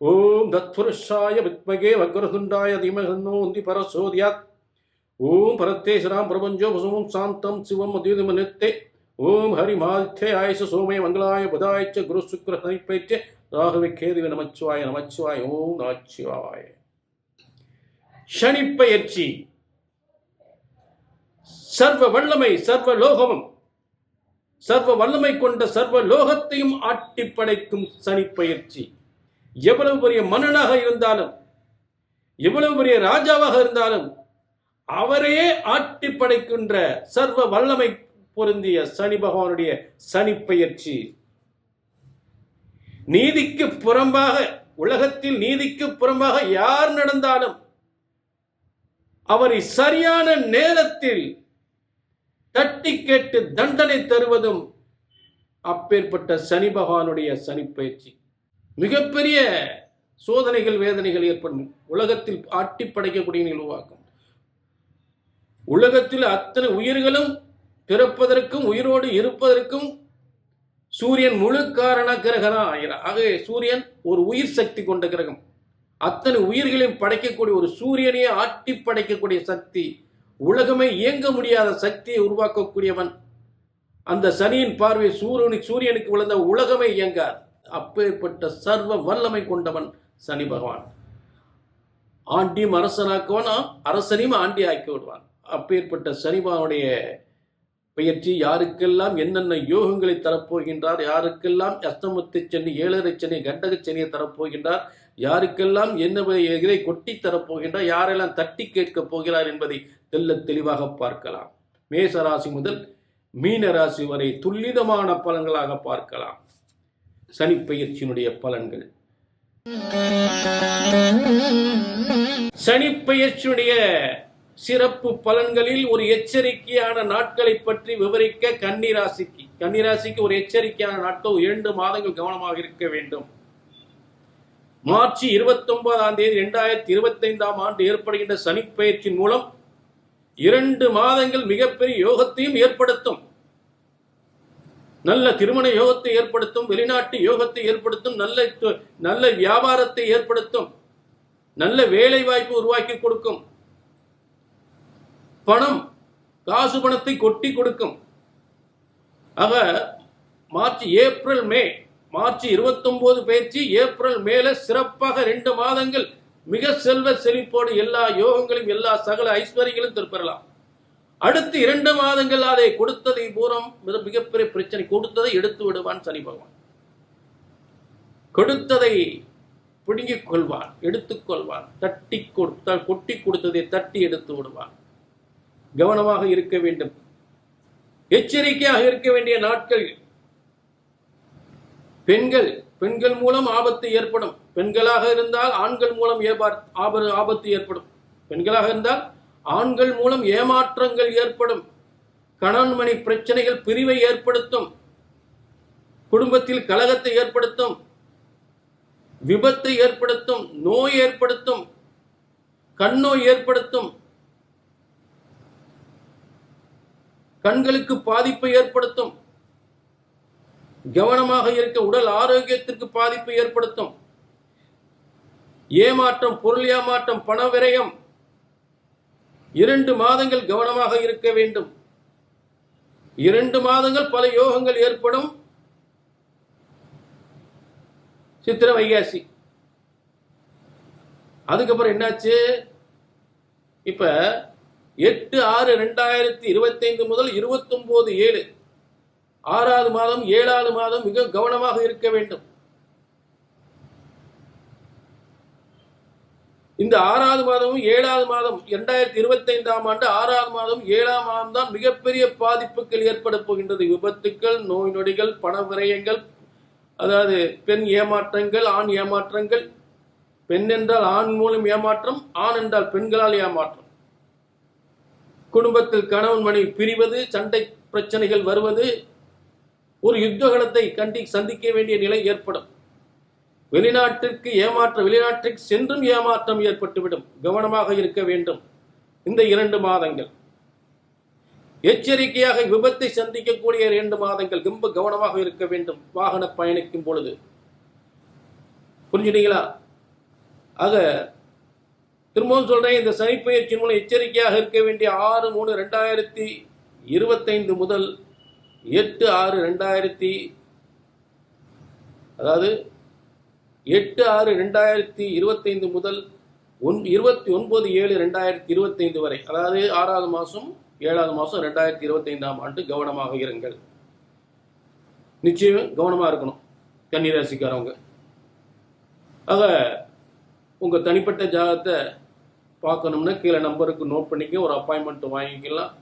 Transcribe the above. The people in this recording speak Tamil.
ஓம் தத்புருஷாய வித்மகே வக்ரதுண்டாய தீமகி உந்தி பரசோதியாத். ஓம் பரத்தேஸ்வராம் பிரபஞ்சோ வசுமம் சாந்தம் சிவம் அத்யுதமனித்தே. ஓம் ஹரிமாதித்யாய சோமய மங்களாய புதாய குரு சுக்ர சனிப்பைச்ச ராகவே கேதுவே நமச்சிவாய நமச்சிவாய. ஓம் நமச்சிவாய. சனிப்பெயர்ச்சி சர்வ வல்லமை, சர்வ லோகமும், சர்வ வல்லமை கொண்ட சர்வ லோகத்தையும் ஆட்டி படைக்கும் சனிப்பெயர்ச்சி. எவ்வளவு பெரிய மன்னனாக இருந்தாலும், எவ்வளவு பெரிய ராஜாவாக இருந்தாலும், அவரையே ஆட்டி படைக்கின்ற சர்வ வல்லமை பொருந்திய சனி பகவானுடைய சனிப்பெயர்ச்சி. நீதிக்கு புறம்பாக, உலகத்தில் நீதிக்கு புறம்பாக யார் நடந்தாலும் அவரை சரியான நேரத்தில் தட்டி கேட்டு தண்டனை தருவதும் அப்பேற்பட்ட சனி பகவானுடைய சனிப்பெயர்ச்சி. மிகப்பெரிய சோதனைகள், வேதனைகள் ஏற்படும். உலகத்தில் ஆட்டி படைக்கக்கூடிய நிகழ்வாக்கும். உலகத்தில் அத்தனை உயிர்களும் பிறப்பதற்கும் உயிரோடு இருப்பதற்கும் சூரியன் முழு காரண கிரகனா ஆகிறார். ஆகவே சூரியன் ஒரு உயிர் சக்தி கொண்ட கிரகம். அத்தனை உயிர்களையும் படைக்கக்கூடிய ஒரு சூரியனையே ஆட்டி படைக்கக்கூடிய சக்தி, உலகமே இயங்க முடியாத சக்தியை உருவாக்கக்கூடியவன். அந்த சனியின் பார்வை சூரியனுக்கு விழுந்த உலகமே இயங்காது. அப்பேற்பட்ட சர்வ வல்லமை கொண்டவன் சனி பகவான். ஆண்டியும் அரசனாக்குவான், அரசனையும் ஆண்டி ஆக்கி விடுவான். அப்பேற்பட்ட சனி பகவானுடைய பெயர்ச்சி யாருக்கெல்லாம் என்னென்ன யோகங்களை தரப்போகின்றார், யாருக்கெல்லாம் அஷ்டமத்து சனி, ஏழரை சனி, கண்டக சனியை தரப்போகின்றார், யாருக்கெல்லாம் என்ன இதை கொட்டி தரப்போகின்றார், யாரெல்லாம் தட்டி கேட்கப் போகிறார் என்பதை தெல்ல தெளிவாக பார்க்கலாம். மேசராசி முதல் மீன ராசி வரை துல்லிதமான பலன்களாக பார்க்கலாம். சனிப்பெயர்ச்சியினுடைய பலன்கள். சனிப்பெயர்ச்சியுடைய சிறப்பு பலன்களில் ஒரு எச்சரிக்கையான நாட்களை பற்றி விவரிக்க கன்னிராசிக்கு ஒரு எச்சரிக்கையான நாட்கள் 2 மாதங்கள் கவனமாக இருக்க வேண்டும். மார்ச் 29 2025 ஏற்படுகின்ற சனிப்பெயர்ச்சியின் மூலம் 2 மாதங்கள் மிகப்பெரிய யோகத்தையும் ஏற்படுத்தும். நல்ல திருமண யோகத்தை ஏற்படுத்தும், வெளிநாட்டு யோகத்தை ஏற்படுத்தும், நல்ல வியாபாரத்தை ஏற்படுத்தும், நல்ல வேலை வாய்ப்பு உருவாக்கி கொடுக்கும், பணம் காசு பணத்தை கொட்டி கொடுக்கும். ஆக மார்ச் 29 பயிற்சி, ஏப்ரல் மேல சிறப்பாக 2 மாதங்கள் மிக செல்வ செழிப்போடு எல்லா யோகங்களும் எல்லா சகல ஐஸ்வர்யங்களும் பெறலாம். அடுத்து 2 மாதங்கள் அதை கொடுத்ததை பூரம் மிகப்பெரிய பிரச்சனை, கொடுத்ததை எடுத்து விடுவான் சனி பகவான். கொடுத்ததை பிடுங்கிக் கொள்வான், எடுத்துக்கொள்வான். கொட்டி கொடுத்ததை தட்டி எடுத்து விடுவான். கவனமாக இருக்க வேண்டும், எச்சரிக்கையாக இருக்க வேண்டிய நாட்கள். பெண்கள் மூலம் ஆபத்து ஏற்படும். பெண்களாக இருந்தால் ஆண்கள் மூலம் ஆபத்து ஏற்படும். பெண்களாக இருந்தால் ஆண்கள் மூலம் ஏமாற்றங்கள் ஏற்படும். கணவன் மணி பிரச்சனைகள் பிரிவை ஏற்படுத்தும். குடும்பத்தில் கலகத்தை ஏற்படுத்தும், விபத்தை ஏற்படுத்தும், நோய் ஏற்படுத்தும், கண்ணோய் ஏற்படுத்தும், கண்களுக்கு பாதிப்பை ஏற்படுத்தும். கவனமாக இருக்க, உடல் ஆரோக்கியத்திற்கு பாதிப்பை ஏற்படுத்தும். ஏமாற்றம், பொருள் ஏமாற்றம், பண விரயம். 2 மாதங்கள் கவனமாக இருக்க வேண்டும். 2 மாதங்கள் பல யோகங்கள் ஏற்படும். சித்திரை வைகாசி. அதுக்கப்புறம் என்னாச்சு? இப்ப 8/6/2025 முதல் 29/7 6வது மாதம் 7வது மாதம் மிக கவனமாக இருக்க வேண்டும். இந்த 6வது மாதமும் 7வது மாதம் 2025 ஆண்டு 6வது மாதம் 7ஆம் மாதம் தான் மிகப்பெரிய பாதிப்புகள் ஏற்பட போகின்றது. விபத்துக்கள், நோய் நொடிகள், பண விரயங்கள், அதாவது பெண் ஏமாற்றங்கள், ஆண் ஏமாற்றங்கள். பெண் என்றால் ஆண் மூலம் ஏமாற்றம், ஆண் என்றால் பெண்களால் ஏமாற்றம். குடும்பத்தில் கணவன் மனைவி பிரிவது, சண்டை பிரச்சனைகள் வருவது, ஒரு யுத்தகலத்தை சந்திக்க வேண்டிய நிலை ஏற்படும். வெளிநாட்டிற்கு சென்றும் ஏமாற்றம் ஏற்பட்டுவிடும். கவனமாக இருக்க வேண்டும். இந்த 2 மாதங்கள் எச்சரிக்கையாக விபத்தை சந்திக்கக்கூடிய 2 மாதங்கள். ரொம்ப கவனமாக இருக்க வேண்டும் வாகன பயணிக்கும் பொழுது. புரிஞ்சுட்டீங்களா? ஆக திரும்பவும் சொல்றேன், இந்த சனிப்பெயர்ச்சி மூலம் எச்சரிக்கையாக இருக்க வேண்டிய 6/3/2025 முதல் 8/6/2000 அதாவது 8/6/2025 முதல் 29/7/2025 வரை, அதாவது 6வது மாதம் 7வது மாதம் 2025ஆம் ஆண்டு கவனமாக இருங்கள். நிச்சயம் கவனமாக இருக்கணும் கன்னிராசிக்காரவங்க. ஆக உங்கள் தனிப்பட்ட ஜாதகத்தை பார்க்கணும்னா கீழே நம்பருக்கு நோட் பண்ணிக்க, ஒரு அப்பாயின்மெண்ட் வாங்கிக்கலாம்.